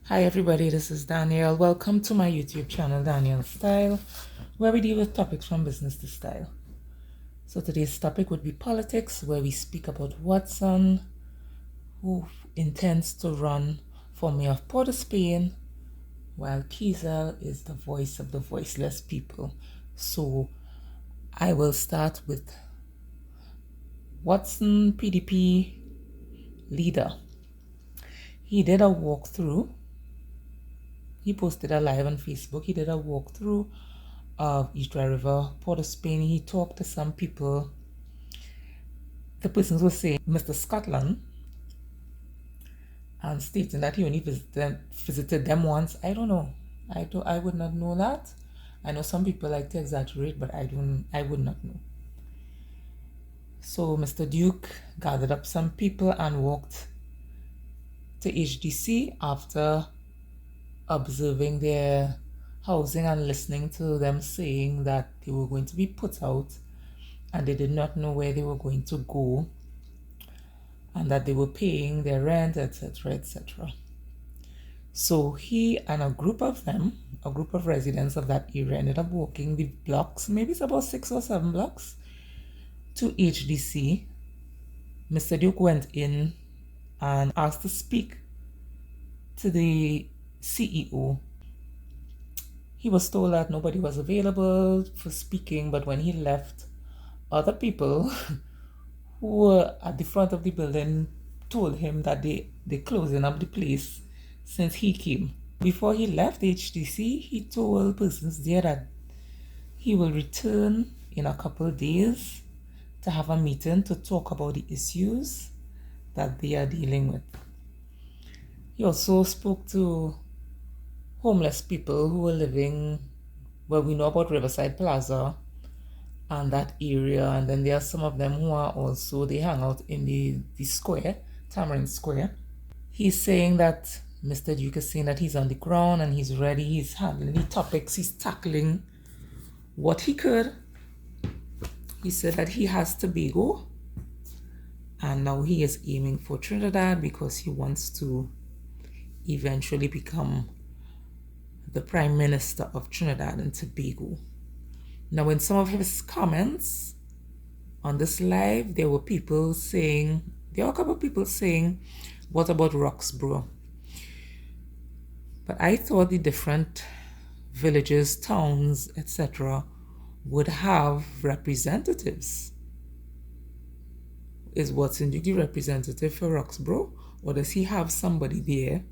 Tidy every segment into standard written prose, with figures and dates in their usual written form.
Hi everybody, this is Danielle. Welcome to my YouTube channel, Danielle Style, where we deal with topics from business to style. So today's topic would be politics, where we speak about Watson, who intends to run for mayor of Port of Spain, while Kezel is the voice of the voiceless people. So I will start with Watson, PDP leader. He did a walkthrough. He posted a live on Facebook. He did a walkthrough of East River, Port of Spain. He talked to some people. The persons were saying Mr. Scotland and stating that he only visited them once. I don't know. I would not know that. I know some people like to exaggerate, but I would not know. So Mr. Duke gathered up some people and walked to HDC after observing their housing and listening to them saying that they were going to be put out and they did not know where they were going to go and that they were paying their rent, etc., etc. So he and a group of residents of that area, ended up walking the blocks, maybe it's about 6 or 7 blocks, to HDC. Mr. Duke went in and asked to speak to the CEO. He was told that nobody was available for speaking, but when he left, other people who were at the front of the building told him that they're closing up the place since he came. Before he left HTC, he told persons there that he will return in a couple of days to have a meeting to talk about the issues that they are dealing with. He also spoke to homeless people who were living where we know about Riverside Plaza and that area, and then there are some of them who are also, they hang out in the square, Tamarind Square. He's saying that Mr. Duke is saying that he's on the ground and he's ready, he's handling the topics, he's tackling what he could. He said that he has Tobago and now he is aiming for Trinidad because he wants to eventually become the Prime Minister of Trinidad and Tobago. Now, in some of his comments on this live, there were a couple of people saying, what about Roxborough? But I thought the different villages, towns, etc. would have representatives. Is Watson Duke the representative for Roxborough? Or does he have somebody there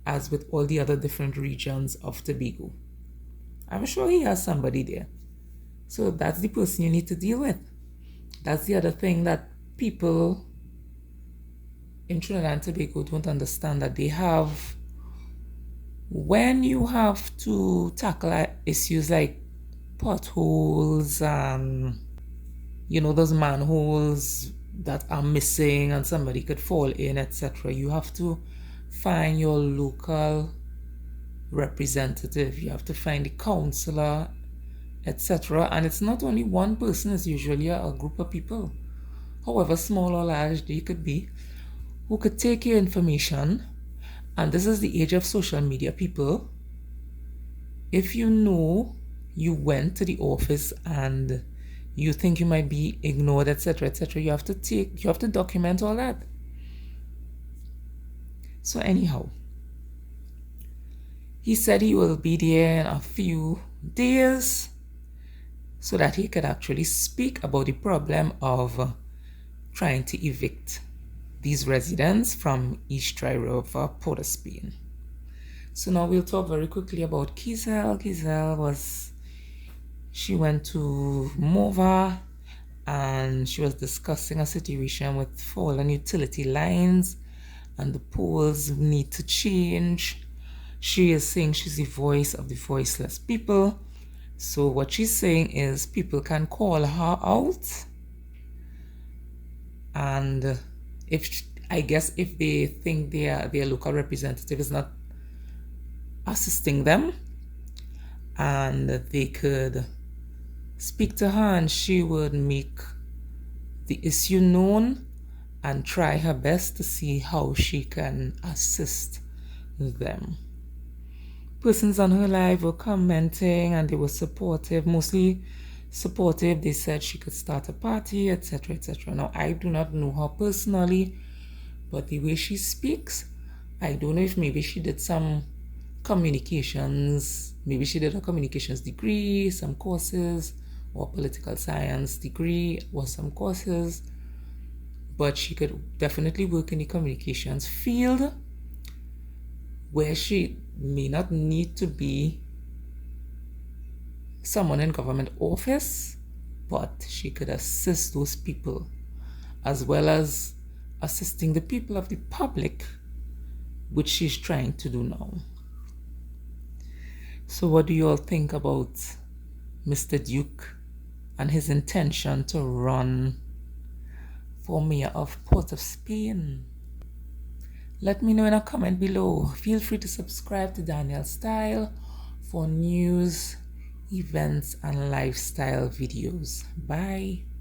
as with all the other different regions of Tobago? I'm sure he has somebody there. So that's the person you need to deal with. That's the other thing that people in Trinidad and Tobago don't understand, that they have, when you have to tackle issues like potholes and, those manholes that are missing and somebody could fall in, etc., you have to find your local representative, you have to find the councillor, etc. And it's not only one person, it's usually a group of people, however small or large they could be, who could take your information. And this is the age of social media, people. If you know you went to the office and you think you might be ignored, etc., etc., you have to document all that. So anyhow, he said he will be there in a few days so that he could actually speak about the problem of trying to evict these residents from East River, Port of Spain. So now we'll talk very quickly about Kezel. Kezel she went to Mova and she was discussing a situation with fallen utility lines and the poles need to change. She is saying she's the voice of the voiceless people. So what she's saying is people can call her out, and if they think their local representative is not assisting them, and they could speak to her and she would make the issue known and try her best to see how she can assist them. Persons on her live were commenting and they were supportive, mostly supportive. They said she could start a party, etc., etc. Now, I do not know her personally, but the way she speaks, I don't know if maybe she did some communications, maybe she did a communications degree, some courses, or political science degree, or some courses, but she could definitely work in the communications field where she may not need to be someone in government office, but she could assist those people as well as assisting the people of the public, which she's trying to do now. So what do you all think about Mr. Duke and his intention to run for mayor of Port of Spain? Let me know in a comment below. Feel free to subscribe to Daniel Style for news, events, and lifestyle videos. Bye.